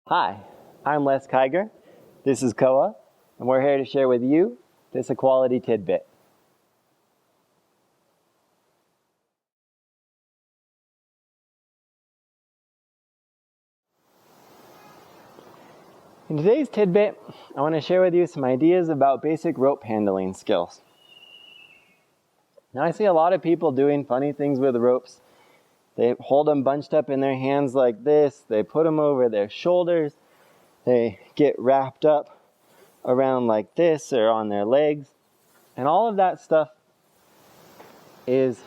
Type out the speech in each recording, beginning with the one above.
Hi, I'm Les Kiger. This is Koa, and we're here to share with you this Equuality Tidbit. In today's tidbit, I want to share with you some ideas about basic rope handling skills. Now, I see a lot of people doing funny things with ropes. They hold them bunched up in their hands like this. They put them over their shoulders. They get wrapped up around like this or on their legs. And all of that stuff is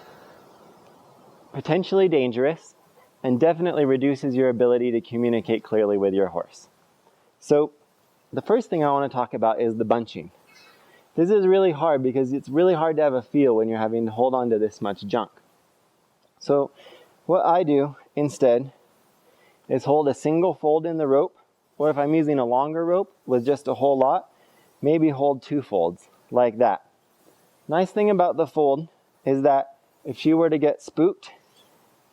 potentially dangerous and definitely reduces your ability to communicate clearly with your horse. So the first thing I want to talk about is the bunching. This is really hard because it's really hard to have a feel when you're having to hold on to this much junk. So what I do instead is hold a single fold in the rope, or if I'm using a longer rope with just a whole lot, maybe hold 2 folds like that. Nice thing about the fold is that if she were to get spooked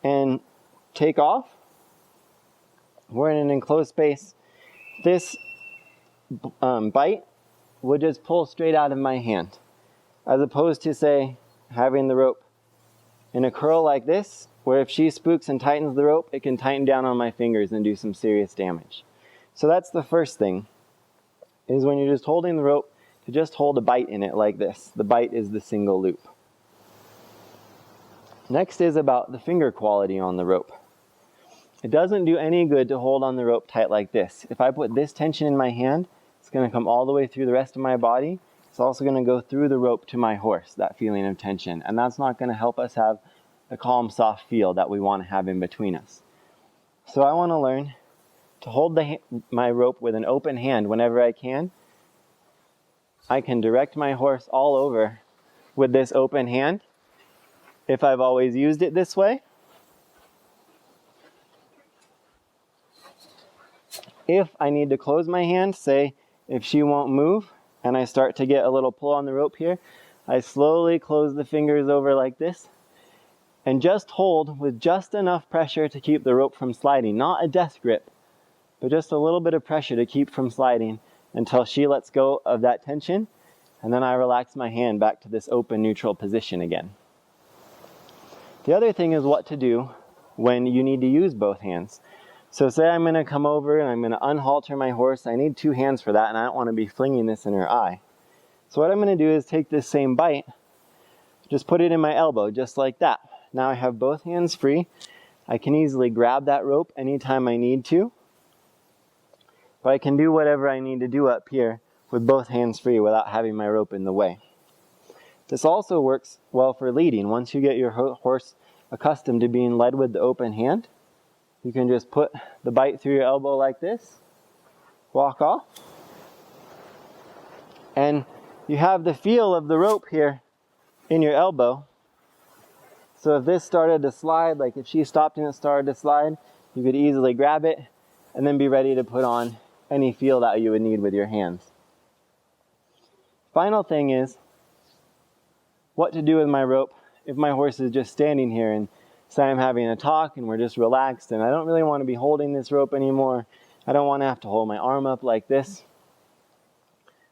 and take off, we're in an enclosed space, this bite would just pull straight out of my hand, as opposed to, say, having the rope in a curl like this, where if she spooks and tightens the rope, it can tighten down on my fingers and do some serious damage. So that's the first thing, is when you're just holding the rope, to just hold a bite in it like this. The bite is the single loop. Next is about the finger quality on the rope. It doesn't do any good to hold on the rope tight like this. If I put this tension in my hand, it's going to come all the way through the rest of my body. It's also going to go through the rope to my horse, that feeling of tension. And that's not going to help us have the calm, soft feel that we want to have in between us. So I want to learn to hold my rope with an open hand whenever I can. I can direct my horse all over with this open hand if I've always used it this way. If I need to close my hand, say if she won't move and I start to get a little pull on the rope here, I slowly close the fingers over like this and just hold with just enough pressure to keep the rope from sliding. Not a death grip, but just a little bit of pressure to keep from sliding until she lets go of that tension, and then I relax my hand back to this open neutral position again. The other thing is what to do when you need to use both hands. So say I'm going to come over and I'm going to unhalter my horse. I need 2 hands for that, and I don't want to be flinging this in her eye. So what I'm going to do is take this same bite, just put it in my elbow, just like that. Now I have both hands free. I can easily grab that rope anytime I need to. But I can do whatever I need to do up here with both hands free without having my rope in the way. This also works well for leading. Once you get your horse accustomed to being led with the open hand, you can just put the bite through your elbow like this, walk off, and you have the feel of the rope here in your elbow. So if this started to slide, like if she stopped and it started to slide, you could easily grab it and then be ready to put on any feel that you would need with your hands. Final thing is what to do with my rope if my horse is just standing here and say I'm having a talk and we're just relaxed and I don't really want to be holding this rope anymore. I don't want to have to hold my arm up like this.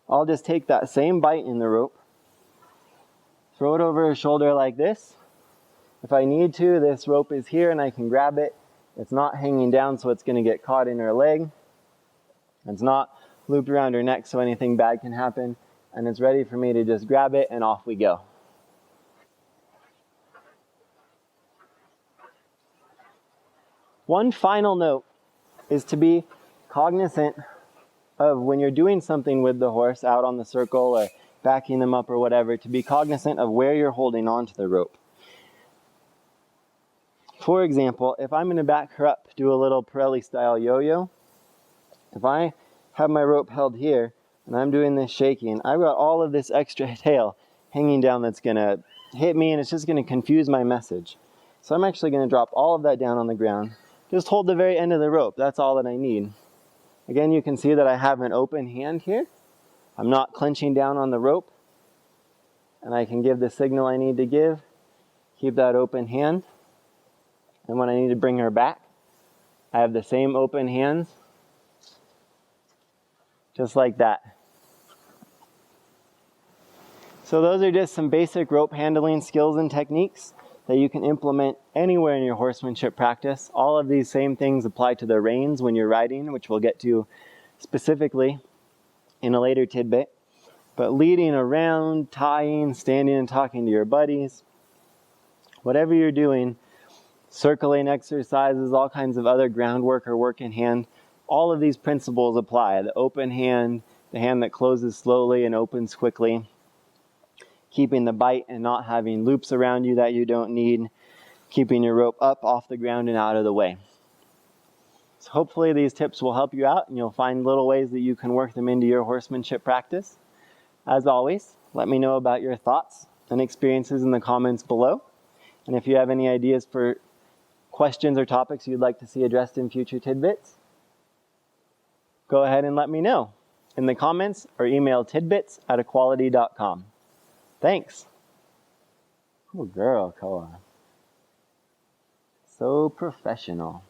I'll just take that same bite in the rope, throw it over her shoulder like this. If I need to, this rope is here and I can grab it. It's not hanging down so it's going to get caught in her leg. It's not looped around her neck so anything bad can happen. And it's ready for me to just grab it and off we go. One final note is to be cognizant of when you're doing something with the horse out on the circle or backing them up or whatever, to be cognizant of where you're holding on to the rope. For example, if I'm going to back her up, do a little Pirelli style yo-yo, if I have my rope held here and I'm doing this shaking, I've got all of this extra tail hanging down that's going to hit me and it's just going to confuse my message. So I'm actually going to drop all of that down on the ground. Just hold the very end of the rope. That's all that I need. Again, you can see that I have an open hand here. I'm not clenching down on the rope. And I can give the signal I need to give. Keep that open hand. And when I need to bring her back, I have the same open hands just like that. So those are just some basic rope handling skills and techniques that you can implement anywhere in your horsemanship practice. All of these same things apply to the reins when you're riding, which we'll get to specifically in a later tidbit. But leading around, tying, standing and talking to your buddies, whatever you're doing, circling exercises, all kinds of other groundwork or work in hand, all of these principles apply. The open hand, the hand that closes slowly and opens quickly, keeping the bite and not having loops around you that you don't need, keeping your rope up off the ground and out of the way. So hopefully these tips will help you out and you'll find little ways that you can work them into your horsemanship practice. As always, let me know about your thoughts and experiences in the comments below. And if you have any ideas for questions or topics you'd like to see addressed in future tidbits, go ahead and let me know in the comments or email tidbits@equuality.com. Thanks. Oh, girl, Koa. So professional.